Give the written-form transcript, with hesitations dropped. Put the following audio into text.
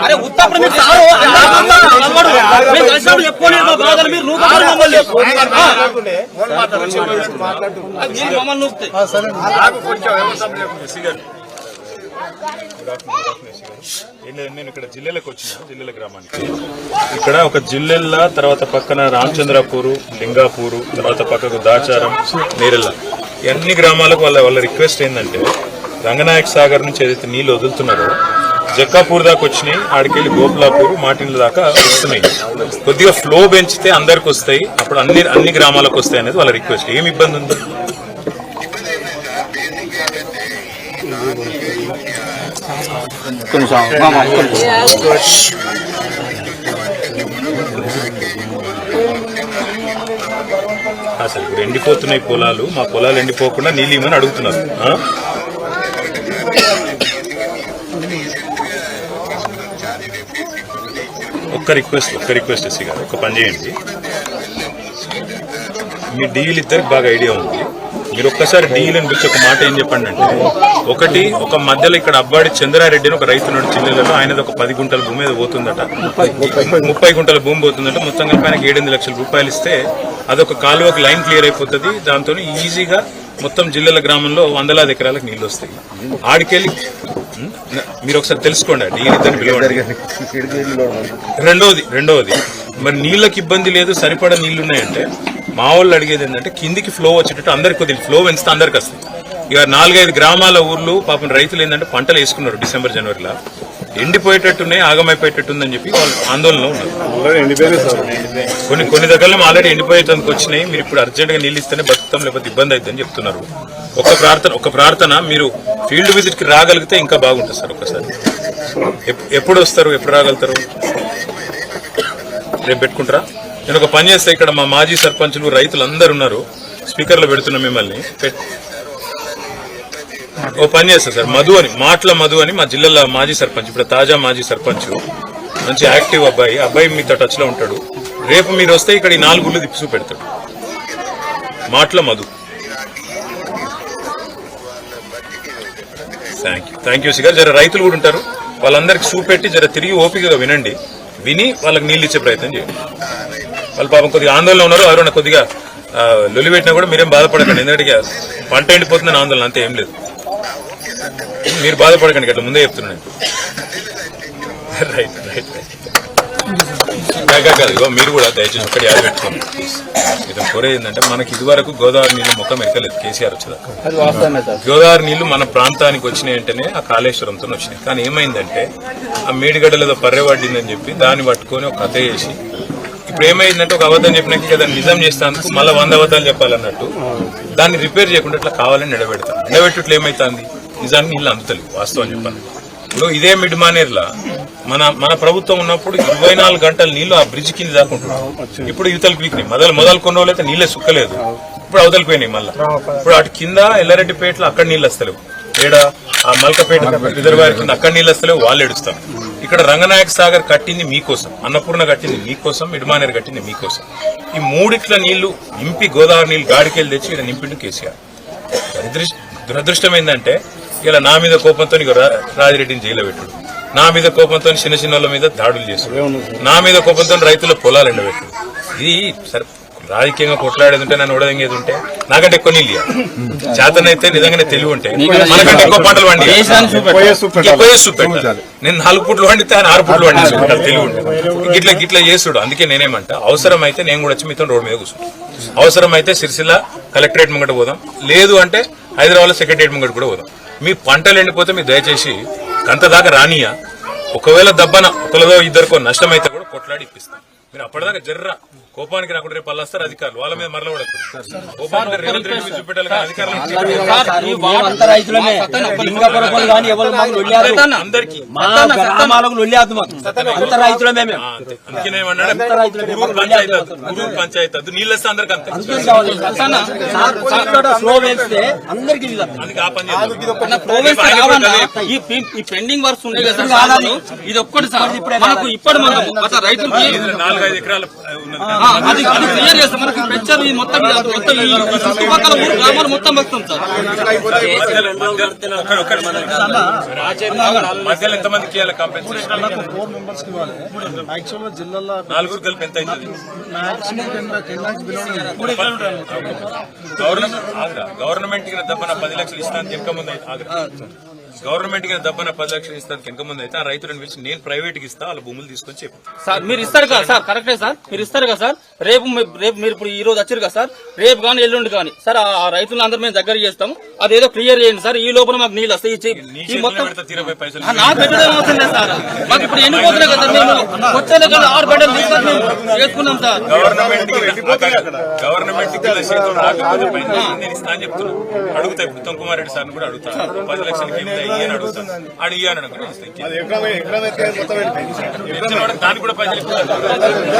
అరే ఉత్తప్పుడు మీరు నేను ఇక్కడ జిల్లాలకు వచ్చిన జిల్లాల గ్రామానికి ఇక్కడ ఒక జిల్లెల్ల తర్వాత పక్కన రామచంద్రపూరు లింగాపూరు తర్వాత పక్కకు దాచారం నేరెల్ల అన్ని గ్రామాలకు వాళ్ళ రిక్వెస్ట్ ఏంటంటే రంగనాయక సాగర్ నుంచి ఏదైతే నీళ్లు వదులుతున్నారో జక్కాపూర్ దాకా వచ్చినాయి, ఆడికెళ్ళి గోపులాపూర్ మాటిన్ల దాకా వస్తున్నాయి. కొద్దిగా ఫ్లో పెంచితే అందరికి వస్తాయి, అప్పుడు అన్ని గ్రామాలకు వస్తాయి అనేది వాళ్ళ రిక్వెస్ట్. ఏమి ఇబ్బంది ఉంది? అసలు ఇప్పుడు ఎండిపోతున్నాయి పొలాలు, మా పొలాలు ఎండిపోకుండా నీళ్ళు ఇవ్వమని అడుగుతున్నారు. ఒక్క రిక్వెస్ట్ ఎస్సీ గారు, ఒక పని చేయండి. మీ డీల్ ఇద్దరికి బాగా ఐడియా ఉంది, మీరు ఒక్కసారి డీల్ అని పిలిచి ఒక మాట ఏం చెప్పండి అంటే, ఒక మధ్యలో ఇక్కడ అబ్బాడి చంద్రారెడ్డి అని ఒక రైతున్నాడు జిల్లాలో, ఆయనది ఒక 10 గుంటల భూమి మీద పోతుందట, 30 గుంటల భూమి పోతుందట. మొత్తం కలిపి ఆయనకి 7-8 లక్షల రూపాయలు ఇస్తే అదొక కాలువకు లైన్ క్లియర్ అయిపోతుంది. దాంతో ఈజీగా మొత్తం జిల్లాల గ్రామంలో 100,000 ఎకరాలకు నీళ్లు వస్తాయి. ఆడికెళ్ళి మీరు ఒకసారి తెలుసుకోండి, డీల్ ఇద్దరిని పిలవండి. రెండవది మరి నీళ్ళకి ఇబ్బంది లేదు, సరిపడా నీళ్లున్నాయంటే మా వాళ్ళు అడిగేది ఏంటంటే కిందికి ఫ్లో వచ్చేటట్టు అందరికి కొద్దిగా ఫ్లో పెంచితే అందరికి వస్తాయి. ఇక 4-5 గ్రామాల ఊర్లు పాపం రైతులు ఏంటంటే పంటలు వేసుకున్నారు డిసెంబర్ జనవరిలో, ఎండిపోయేటట్టున్నాయి, ఆగమైపోయేటట్టుందని చెప్పి వాళ్ళు ఆందోళనలో ఉన్నారు. కొన్ని దగ్గరలో ఆల్రెడీ ఎండిపోయేటందుకు వచ్చినాయి. మీరు ఇప్పుడు అర్జెంట్ గా నీళ్ళు ఇస్తేనే బతుకుతాం, లేకపోతే ఇబ్బంది అవుతుందని చెప్తున్నారు. ఒక ప్రార్థన మీరు ఫీల్డ్ విజిట్ కి రాగలిగితే ఇంకా బాగుంటుంది సార్. ఒకసారి ఎప్పుడు వస్తారు, ఎప్పుడు రాగలుగుతారు? రేపు పెట్టుకుంటారా? నేను ఒక పని చేస్తే, ఇక్కడ మా మాజీ సర్పంచులు రైతులు అందరు ఉన్నారు, స్పీకర్లో పెడుతున్నా మిమ్మల్ని. ఓ పని చేస్తా సార్, మాటల మధు అని మా జిల్లాలో మాజీ సర్పంచ్, ఇప్పుడు తాజా మాజీ సర్పంచ్, మంచి యాక్టివ్ అబ్బాయి మీతో టచ్ లో ఉంటాడు. రేపు మీరు వస్తే ఇక్కడ ఈ 4 ఊళ్ళు తిప్పి పెడతాడు. మాటల మధు. Thank you సిగారు. జర రైతులు కూడా ఉంటారు, వాళ్ళందరికి చూపెట్టి జర తిరిగి ఓపికగా విని వాళ్ళకి నీళ్ళు ఇచ్చే ప్రయత్నం చేయండి. వాళ్ళు పాపం కొద్దిగా ఆందోళన ఉన్నారు, ఎవరైనా కొద్దిగా లొలి పెట్టినా కూడా మీరేం బాధపడకండి, ఎందుకంటే పంట ఎండిపోతుందని ఆందోళన, అంతే ఏం లేదు. మీరు బాధపడకండి, అట్లా ముందే చెప్తున్నాను. రైట్ కాదు, మీరు కూడా దయచేసి ఒక్కటి యాద పెట్టుకోండి. ఇతను కోరేది ఏంటంటే, మనకి ఇదివరకు గోదావరి నీళ్లు ముఖం ఎక్కలేదు కేసీఆర్ వచ్చేదాకా. గోదావరి నీళ్లు మన ప్రాంతానికి వచ్చినాయి అంటేనే ఆ కాళేశ్వరంతో వచ్చినాయి. కానీ ఏమైందంటే, ఆ మేడిగడ్డలు ఏదో పర్రెపడిందని చెప్పి దాన్ని పట్టుకొని ఒక కథ చేసి, ఇప్పుడు ఏమైందంటే ఒక అబద్ధం చెప్పినాక దాన్ని నిజం చేస్తానికి మళ్ళీ 100 అబద్ధాలు చెప్పాలన్నట్టు దాన్ని రిపేర్ చేయకుండా ఇట్లా కావాలని నిలబెట్టుట్లు ఏమైతుంది, నిజానికి నీళ్ళు అందుతలేదు. వాస్తవం చెప్పాను. ఇప్పుడు ఇదే మిడ్ మానేర్లా మన ప్రభుత్వం ఉన్నప్పుడు 24 గంటల నీళ్లు ఆ బ్రిడ్జ్ కింద దాకుంటున్నాం. ఇప్పుడు యువతలకు వీక్ని మొదలు కొన్ని రోజులు అయితే నీళ్ళే సుక్కలేదు, ఇప్పుడు అవతలికి పోయినాయి. మళ్ళీ ఇప్పుడు అటు కింద ఎల్లారెడ్డిపేటలో అక్కడ నీళ్ళు వస్తలేవు, ఏడా ఆ మల్కపేట రిజర్వాయర్ కింద అక్కడ నీళ్ళు వస్తలేవు, వాళ్ళు ఏడుస్తాం. ఇక్కడ రంగనాయక సాగర్ కట్టింది మీకోసం, అన్నపూర్ణ కట్టింది మీకోసం, మిడ్మానేర్ కట్టింది మీకోసం. ఈ మూడిట్ల నీళ్లు నింపి గోదావరి నీళ్లు గాడికెళ్ళి తెచ్చి ఇక్కడ నింపిండు కేసీఆర్. దురదృష్టం ఏంటంటే, ఇలా నా మీద కోపంతో రాజిరెడ్డిని జైల్లో పెట్టుడు, నా మీద కోపంతో చిన్న వాళ్ళ మీద దాడులు చేస్తాడు, నా మీద కోపంతో రైతుల పొలాలు ఎండబెట్టాడు. ఇది సరే, రాజకీయంగా కొట్లాడేది ఉంటే, నన్ను ఓడదెంగేది ఉంటే, నాకంటే ఎక్కువ నీళ్ళు చేతనైతే నిజంగానే తెలివి ఉంటే మనకంటే ఎక్కువ పంటలు వండి చూపెట్టాలి. నేను 4 పూట్లు వండితే ఆయన 6 పూట్లు వండి చూపెట్టాలి, తెలివి ఉంటే. గిట్లా చేస్తుడు. అందుకే నేనేమంటా, అవసరం అయితే నేను కూడా వచ్చి మీతో రోడ్డు మీద కూర్చుంటాను. అవసరం అయితే సిరిసిల్ల కలెక్టరేట్ ముంగట పోదాం, లేదు అంటే హైదరాబాద్ లో సెక్రటరేట్ ముంగట కూడా పోదాం. మీ పంటలు ఎండిపోతే మీరు దయచేసి గంత దాకా రానియా, ఒకవేళ దబ్బన ఒకరిదో ఇద్దరికో నష్టమైతే కూడా కొట్లాడి ఇప్పిస్తాం. మీరు అప్పటిదాకా జర్ర కోపానికి రాకుండా రేపు వాళ్ళు వస్తారు అధికారులు వాళ్ళ మీద మరల పడతారు. కోపానికి రేవంత్ రెడ్డి మీద చూపెట్టాలి కానీ అధికారులు అందరికీ గురూరు పంచాయతీ వద్దు నీళ్ళు వస్తే అందరికి అంతే అందుకే ఆ పని ఈ పెండింగ్ వర్క్స్ ఉన్నాయి కదా ఇది ఒక్కటి సార్ మనకు ఇప్పటి మనం రైతులకి 4-5 ఎకరాలు అది క్లియర్ చేస్తాం మనకు పెంచారు ఈ మొత్తం చుట్టుపక్కల ఊరు గ్రామాలు మొత్తం వస్తుంది సార్. మధ్యలో ఎంతమందికి ఇవ్వాలి కాంపెన్సేషన్? 4 మెంబర్స్ కి ఇవ్వాలి. యాక్చువల్ గా జిల్లాలో 4 కలిపి ఎంత అవుతుంది? మాక్సిమం 10 lakhs బిలో గవర్నమెంట్ కి దబ్బన 10 లక్షలు ఇస్తాను వెనక ముందు గవర్నమెంట్ కి దబ్బన 10 లక్షలు ఇస్తాను వెనక ముందు అయితే ఆ రైతులను పిలిచి నేను ప్రైవేట్ కి ఇస్తా వాళ్ళ భూములు తీసుకొని చెప్పు సార్. మీరు ఇస్తారు కదా సార్, కరెక్టే సార్, మీరు ఇస్తారు కదా సార్. రేపు మీరు ఇప్పుడు ఈ రోజు వచ్చారు కదా సార్, రేపు కానీ ఎల్లుండి కానీ సార్ ఆ రైతులను అందరూ మేము దగ్గర చేస్తాం. అదేదో క్లియర్ చేయండి సార్. ఈ లోపల మాకు నీళ్ళు వస్తాయి. మొత్తం నాకు పెట్టడం అవసరం లేదు సార్. మాకు ఇప్పుడు ఎండిపోతున్నాయి కదా, మేము వచ్చేది కదా 6 గంటలు తీసుకొని మేము చేసుకున్నాం సార్. గవర్నమెంట్ నేను ఇస్తా అని చెప్తున్నా. అడుగుతా ఇప్పుడు ఉత్తమ్ కుమార్ రెడ్డి సార్ కూడా అడుగుతా 10 లక్షలకి ఇయ్యని అడుగుతాను. అడిగాను అనుకుని దానికి కూడా పైసలు